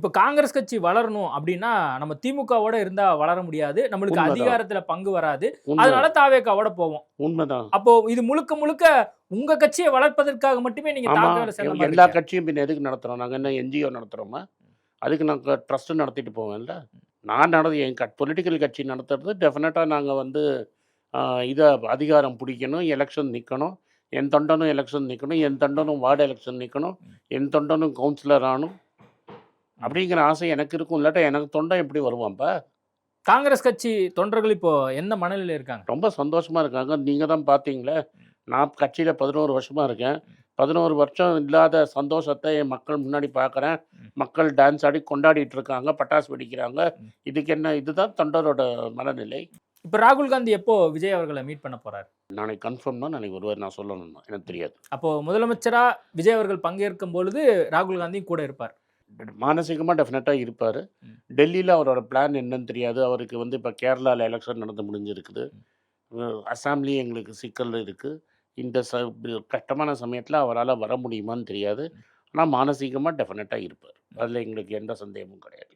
இப்ப காங்கிரஸ் கட்சி வளரணும் அப்படின்னா, நம்ம திமுகவோட இருந்தா வளர முடியாது. நம்மளுக்கு உண்மதான். அதிகாரத்துல பங்கு வராது. உண்ம. அதனால தாவேகாவோட போவோம். உண்மதான். அப்போ இது முழுக்க முழுக்க உங்க கட்சிய வளர்ப்பதற்காக மட்டுமே நீங்க ஆமா. தாவேகால சேர்ந்த மாரி எல்லா இருக்கு. கட்சியும் பின்ன எதுக்கு நடத்துறோம்? நாங்க என்ன என்ஜிஓ நடத்துறோமா? அதுக்கு நாங்க ட்ரஸ்ட் நடத்திட்டு போவேன்ல. நான் என் பொலிட்டிக்கல் கட்சி நடத்துறது டெஃபினட்டா நாங்க வந்து அ இத அதிகாரம் புடிக்கணும், எலக்ஷன் நிக்கணும். என் தொண்டனும் எலக்ஷன் நிக்கணும். என் தொண்டனும் வார்டு எலக்ஷன் நிக்கணும். என் தொண்டனும் கவுன்சிலர் ஆகணும். அப்படிங்கிற ஆசை எனக்கு இருக்கும். இல்லாட்டா எனக்கு தொண்டன் எப்படி வருவான்ப்பா? காங்கிரஸ் கட்சி தொண்டர்கள் இப்போ எந்த மனநிலையில இருக்காங்க? ரொம்ப சந்தோஷமா இருக்காங்க. நீங்க தான் பார்த்தீங்களே, நான் கட்சியில 11 வருஷமா இருக்கேன். 11 வருஷம் இல்லாத சந்தோஷத்த என் மக்கள் முன்னாடி பார்க்குறேன். மக்கள் டான்ஸ் ஆடி கொண்டாடிட்டு இருக்காங்க. பட்டாசு வெடிக்கிறாங்க. இதுக்கு என்ன இதுதான் தொண்டரோட மனநிலை. இப்ப ராகுல் காந்தி எப்போ விஜய் அவர்கள மீட் பண்ண போறாரு? நாளைக்கு கன்ஃபார்ம் தான் நாளைக்கு வருவாரு. நான் சொல்லணும்னா. எனக்கு தெரியாது. அப்போ முதலமைச்சரா விஜய் அவர்கள் பங்கேற்கும் பொழுது ராகுல் காந்தியும் கூட இருப்பார். மானசீகமா டெஃபினட்டா இருப்பாரு. டெல்லியில அவரோட பிளான் என்னன்னு தெரியாது. அவருக்கு வந்து இப்ப கேரளால எலக்ஷன் நடந்து முடிஞ்சிருக்குது. அசாம்லயும் எங்களுக்கு சிக்கல் இருக்கு. இந்த கஷ்டமான சமயத்துல அவரால வர முடியுமான்னு தெரியாது. ஆனா மானசீகமா டெஃபினட்டா இருப்பாரு. அதுல எங்களுக்கு எந்த சந்தேகமும் கிடையாது.